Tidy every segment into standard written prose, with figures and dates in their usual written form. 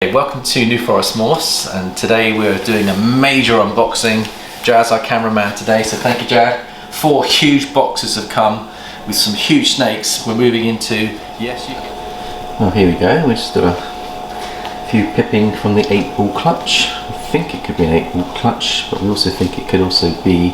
Hey, welcome to New Forest Morse, and today we're doing a major unboxing. Jared's our cameraman today, so thank you, Jared. 4 huge boxes have come with some huge snakes. We're moving into, well, here we go. We just do a few pipping from the 8-ball clutch. I think it could be an 8-ball clutch, but we also think it could also be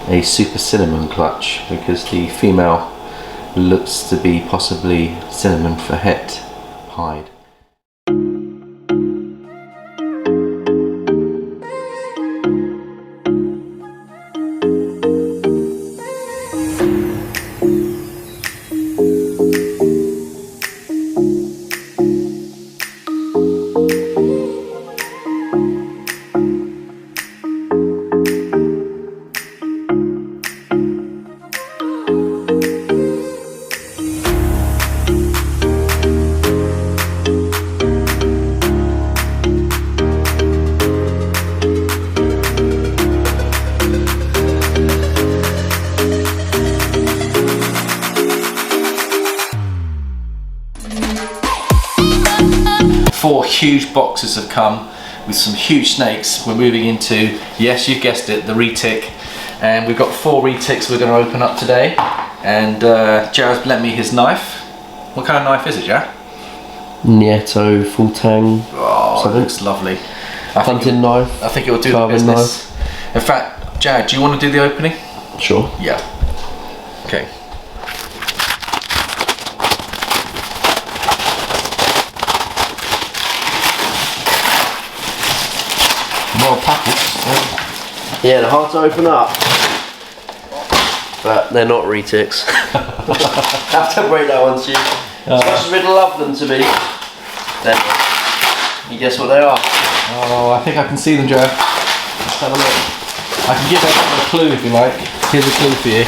a super cinnamon clutch because the female looks to be possibly cinnamon for het pied. Four huge boxes have come with some huge snakes. We're moving into, yes, you guessed it, the retic. And we've got 4 retics we're going to open up today. And Jared's lent me his knife. What kind of knife is it, Jared? Nieto full tang. Oh, it looks lovely. Hunting knife. I think it will do the business. Knife. In fact, Jared, do you want to do the opening? Sure. Yeah. Okay. More packets. Yeah, they're hard to open up, but they're not retics. I have to break that one to you. As much as we'd love them to be, then you guess what they are? Oh, I think I can see them, Joe. Let's have a look. I can give everyone a clue if you like. Here's a clue for you.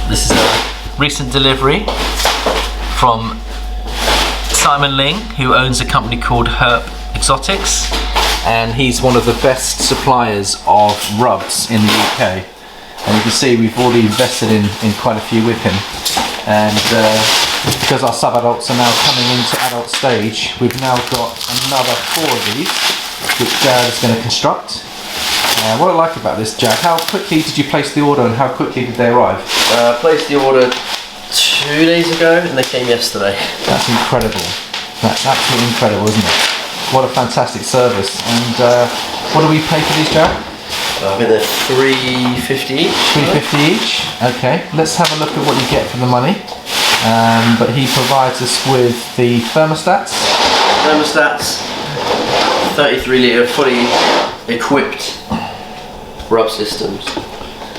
This is a recent delivery from Simon Ling, who owns a company called HerpXotics, and he's one of the best suppliers of rubs in the UK. And you can see we've already invested in quite a few with him, and because our sub-adults are now coming into adult stage, we've now got another 4 of these, which Jared is going to construct. What I like about this, Jared, how quickly did you place the order and how quickly did they arrive? I placed the order 2 days ago and they came yesterday. That's incredible. That's absolutely incredible, isn't it? What a fantastic service. And what do we pay for these, Jared? I think they're $3.50 each. $3.50 each. Okay, let's have a look at what you get for the money. But he provides us with the thermostats. 33 litre fully equipped rub systems.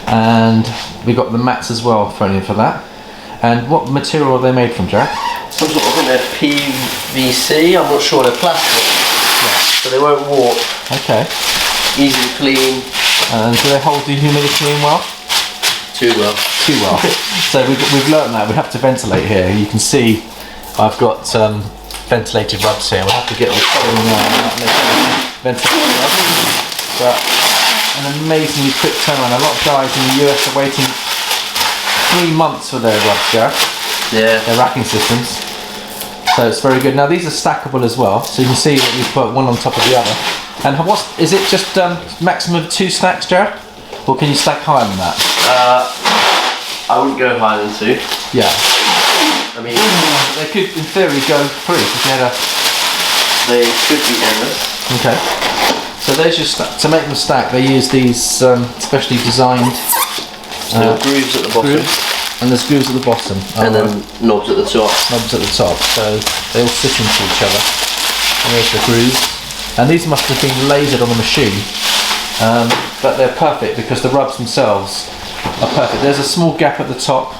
And we got the mats as well thrown in for that. And what material are they made from, Jared? Some sort of, I think they're PVC, I'm not sure, they're plastic. Yeah. So they won't warp. Okay. Easy to clean. And do they hold the humidity in well? Too well. Too well. So we've learned that. We have to ventilate here. You can see I've got ventilated rubs here. We'll have to get the ventilated rubs. But an amazingly quick turnaround. A lot of guys in the US are waiting 3 months for their rubs, Jared. Yeah. Their racking systems. So it's very good. Now these are stackable as well, so you can see that we've put one on top of the other. And is it just maximum of 2 stacks, Jared? Or can you stack higher than that? I wouldn't go higher than 2. Yeah. I mean, they could, in theory, go 3 if you had a... They could be endless. Okay. So there's your to make them stack. They use these specially designed grooves at the bottom. And there's grooves at the bottom. And then knobs at the top. Knobs at the top. So they all sit into each other. And there's the grooves. And these must have been lasered on the machine. But they're perfect because the rubs themselves are perfect. There's a small gap at the top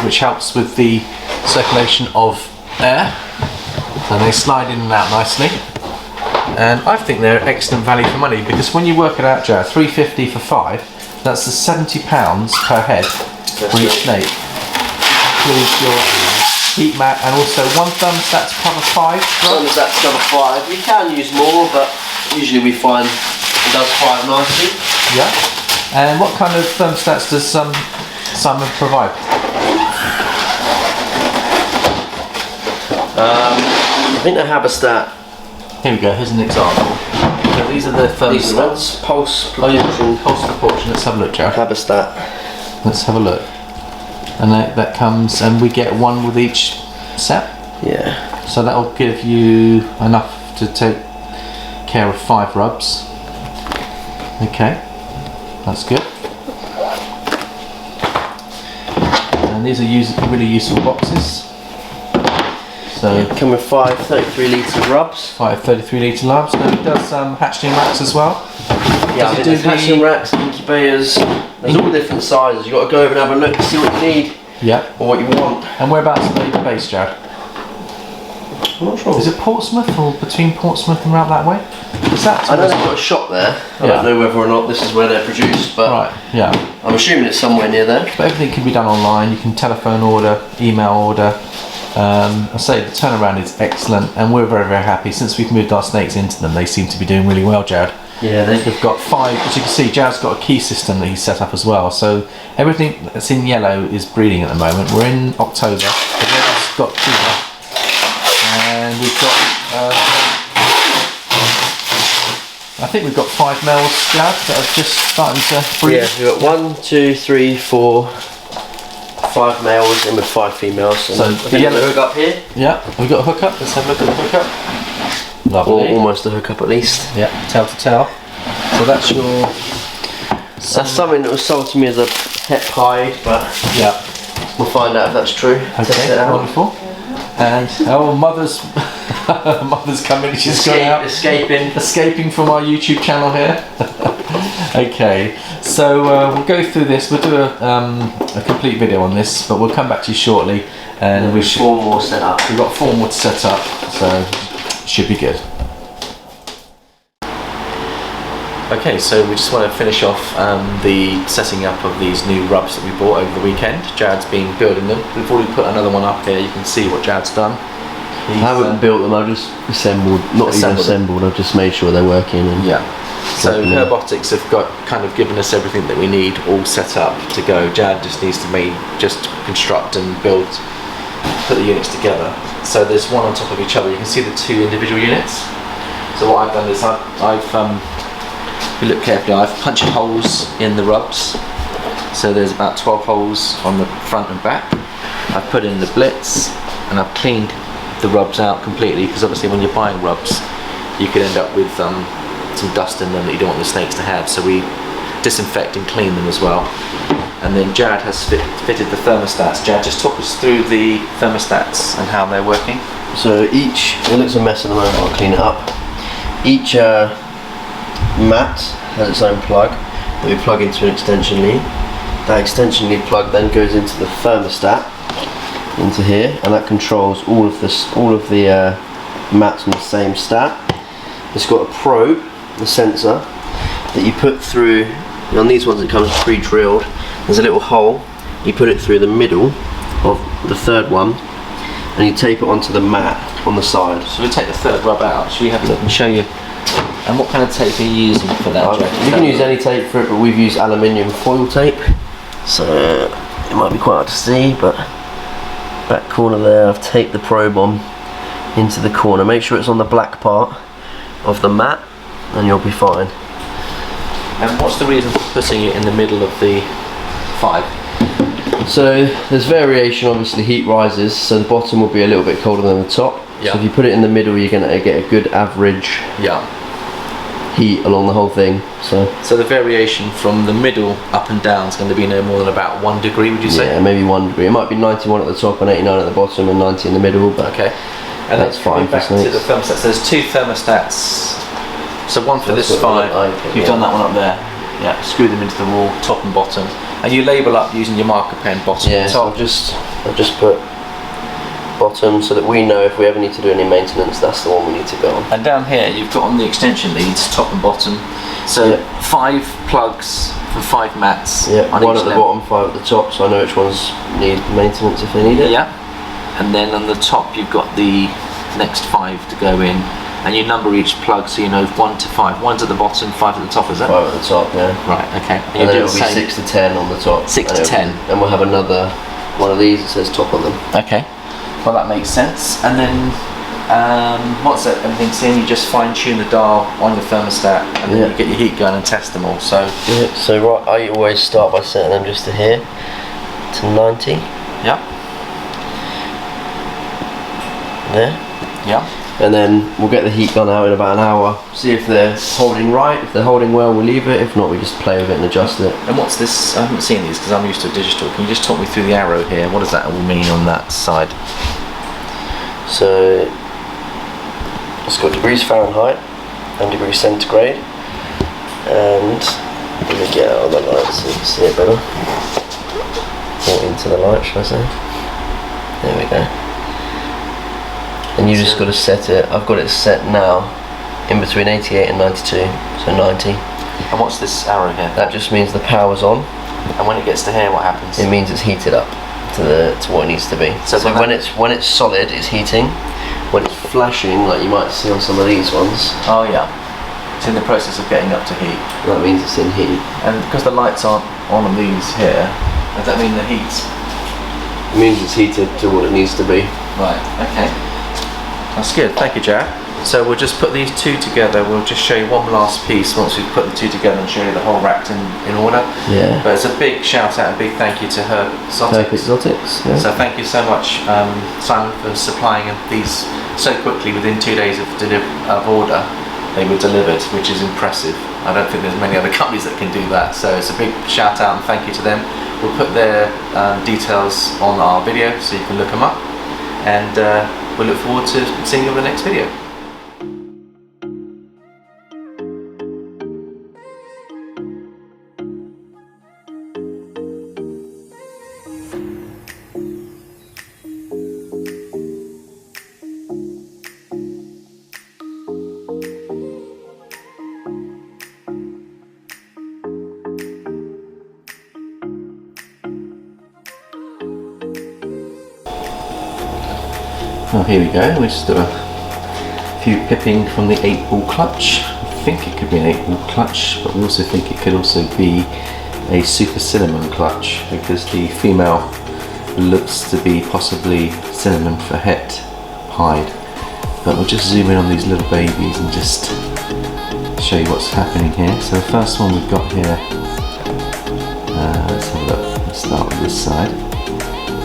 which helps with the circulation of air. And they slide in and out nicely. And I think they're excellent value for money because when you work it out, Jared, $3.50 for 5, that's the £70 per head for each snake. Includes your heat mat and also 1 thermostat to cover 5. Thermostat to cover 5. We can use more, but usually we find it does 5 nicely. Yeah. And what kind of thermostats does Simon provide? I think they have a stat. Here we go, here's an example. So these are the These are thermostats. pulse Oh yeah, proportion. pulse proportion. Let's have a look, Jared. Have a stat. Let's have a look. And that comes, and we get one with each set. Yeah. So that'll give you enough to take care of 5 rubs. Okay, that's good. And these are really useful boxes. So Come with 5 33 litre rubs. 5 33 litre labs. Now it does hatchling racks as well. Yeah, Does it there's do hatching racks, incubators. There's all different sizes. You've got to go over and have a look to see what you need Yeah. or what you want. And whereabouts are they based, Jared? I'm not sure. Is it Portsmouth or between Portsmouth and around that way? Is that? I know they've got a shop there. I Yeah. don't know whether or not this is where they're produced, but Right. Yeah. I'm assuming it's somewhere near there. But everything can be done online. You can telephone order, email order. I say the turnaround is excellent, and we're very, very happy. Since we've moved our snakes into them, they seem to be doing really well, Jared. Yeah, They've got 5, as you can see, Jared's got a key system that he's set up as well. So everything that's in yellow is breeding at the moment. We're in October. The red has got 2, and we've got. I think we've got 5 males, Jared, that are just starting to breed. Yeah, we've got 1, 2, 3, 4, 5 males in with 5 females. And So I the think yellow- the hook up here. Yeah, we've got a hookup. Let's have a look at the hookup. Or Lovely. almost a hook up at least. Yeah, tail to tail. So that's your. That's something that was sold to me as a pet pied, but Yeah. we'll find out if that's true. Test Okay, it out. wonderful. And mother's mother's coming. She's gone out. Escaping from our YouTube channel here. Okay, so we'll go through this. We'll do a complete video on this, but we'll come back to you shortly. And We've 4 more set up. we've got 4 more to set up, so should be good. Okay, so we just want to finish off the setting up of these new rubs that we bought over the weekend. Jared's been building them. We've already put another one up here. You can see what Jared's done. I haven't built them, I've just assembled, I've just made sure they're working. And Yeah. So Definitely. HerpXotics have got kind of given us everything that we need all set up to go. Jared just needs to just construct and build, put the units together. So there's one on top of each other. You can see the 2 individual units. So what I've done is if you look carefully, I've punched holes in the rubs. So there's about 12 holes on the front and back. I've put in the blitz and I've cleaned the rubs out completely, because obviously when you're buying rubs you could end up with some dust in them that you don't want the snakes to have, so we disinfect and clean them as well. And then Jared has fitted the thermostats. Jared, just talk us through the thermostats and how they're working. So it looks a mess at the moment, I'll clean it up. Each mat has its own plug that we plug into an extension lead. That extension lead plug then goes into the thermostat, into here, and that controls all of the mats on the same stat. It's got a probe, the sensor, that you put through. On these ones it comes pre-drilled. There's a little hole. You put it through the middle of the 3rd one, and you tape it onto the mat on the side. So we take the 3rd rub out. Should we have a look and show you? And what kind of tape are you using for that, Jared? You can use any tape for it, but we've used aluminium foil tape, so it might be quite hard to see, but back corner there I've taped the probe on into the corner. Make sure it's on the black part of the mat and you'll be fine. And what's the reason for putting it in the middle of the 5? So there's variation, obviously heat rises, so the bottom will be a little bit colder than the top. Yeah. So if you put it in the middle you're going to get a good average heat along the whole thing. So the variation from the middle up and down is going to be no more than about 1 degree, would you say? Yeah, maybe 1 degree. It might be 91 at the top and 89 at the bottom and 90 in the middle, but okay. And that's fine for back to snakes. the thermostats. There's 2 thermostats. So one for That's this what 5. I think, You've yeah. done that one up there. Yeah. Screw them into the wall, top and bottom, and you label up using your marker pen, bottom Yeah, and so top. I've just put bottom so that we know if we ever need to do any maintenance, that's the one we need to go on. And down here you've got on the extension leads, top and bottom. So 5 plugs for 5 mats. Yeah, on 1 each at the level. bottom, 5 at the top, so I know which ones need maintenance if they need it. Yeah. And then on the top you've got the next 5 to go in, and you number each plug so you know 1 to 5. 1's at the bottom, 5 at the top, is it? 5 at the top, yeah. Right, okay. And then it'll be 6 to 10 on the top. 6 to and 10. And we'll have another one of these that says top on them. Okay. Well, that makes sense. And then once everything's in, you just fine tune the dial on the thermostat, and then you get your heat gun and test them all. So so I always start by setting them just to here, to 90. Yeah. There. Yeah. And then we'll get the heat gun out in about an hour, see if they're holding right. If they're holding well, we'll leave it. If not, we just play with it and adjust it. And what's this? I haven't seen these because I'm used to digital. Can you just talk me through the arrow here? What does that all mean on that side? So it's got degrees Fahrenheit and degrees centigrade. And let me get out of the light so you can see it better. Or into the light, should I say? There we go. And you just got to set it. I've got it set now in between 88 and 92, so 90. And what's this arrow here? That just means the power's on. And when it gets to here, what happens? It means it's heated up to what it needs to be. So when it's solid, it's heating. When it's flashing, like you might see on some of these ones. Oh yeah. It's in the process of getting up to heat. That means it's in heat. And because the lights aren't on these here, does that mean the heat's? It means it's heated to what it needs to be. Right. Okay. That's good, thank you, Jared. So we'll just put these two together. We'll just show you one last piece once we've put the two together and show you the whole rack in order. Yeah. But it's a big shout out and big thank you to HerpXotics. HerpXotics, yeah. So thank you so much, Simon, for supplying these so quickly within 2 days of order. They were delivered, which is impressive. I don't think there's many other companies that can do that. So it's a big shout out and thank you to them. We'll put their details on our video so you can look them up. And we look forward to seeing you in the next video. Well, here we go. We just do a few pipping from the 8-ball clutch. I think it could be an 8-ball clutch, but we also think it could also be a super cinnamon clutch because the female looks to be possibly cinnamon for het pied. But we'll just zoom in on these little babies and just show you what's happening here. So the first one we've got here, let's have a look. Let's start with this side.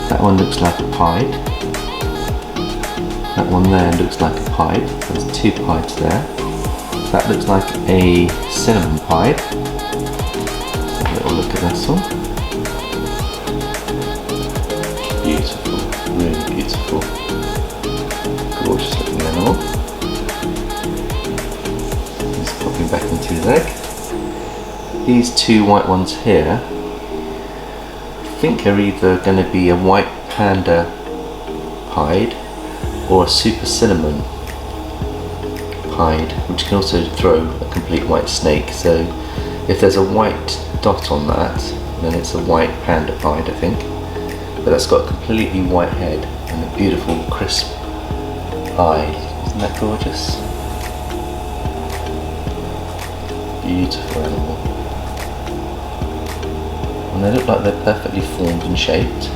That one looks like a pied. That one there looks like a pied. There's 2 pieds there. That looks like a cinnamon pied. Let's have a little look at this one. Beautiful, really beautiful. Gorgeous looking animal. He's popping back into his egg. These 2 white ones here, I think are either going to be a White Panda Pied or a super cinnamon pied, which can also throw a complete white snake. So if there's a white dot on that, then it's a White Panda Pied, I think. But that's got a completely white head and a beautiful crisp eye. Isn't that gorgeous? Beautiful animal. And they look like they're perfectly formed and shaped.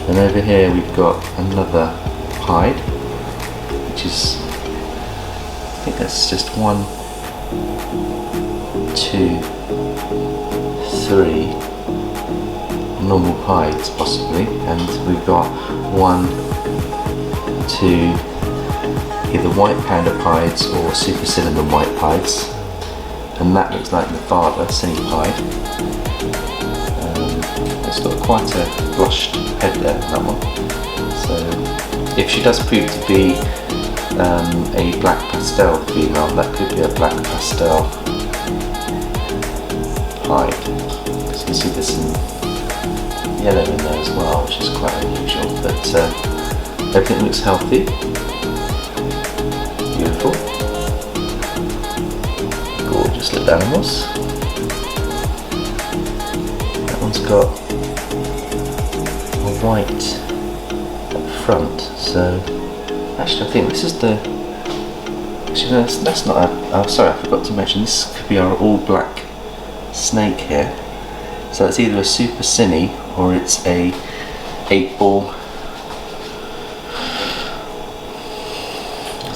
And over here we've got another pied, which is, I think that's just 1, 2, 3 normal pieds possibly, and we've got 1, 2 either White Panda Pieds or super cinnamon white pieds, and that looks like the father, Cini Pied. It's got quite a flushed head there, that one. So if she does prove to be a black pastel female, that could be a black pastel pied. Because you can see there's some yellow in there as well, which is quite unusual. But everything looks healthy. Beautiful. Gorgeous little animals. That one's got a white front, so actually I think this is the, actually no, that's not a, oh sorry, I forgot to mention, this could be our all black snake here. So it's either a super cini or it's a 8-ball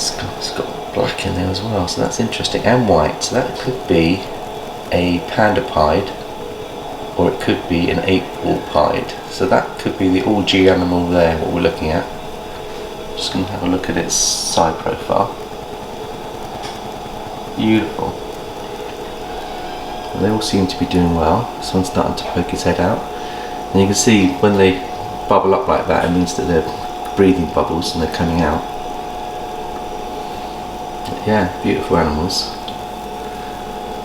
It's got black in there as well, so that's interesting, and white. So that could be a Panda Pied, or it could be an April Pied. So that could be the all G animal there, what we're looking at. Just going to have a look at its side profile. Beautiful. They all seem to be doing well. This one's starting to poke his head out. And you can see when they bubble up like that, it means that they're breathing bubbles and they're coming out. But yeah, beautiful animals.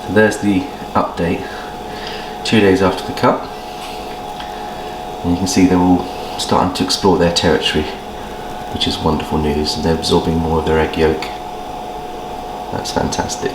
So there's the update 2 days after the cut. And you can see they're all starting to explore their territory, which is wonderful news, and they're absorbing more of their egg yolk. That's fantastic.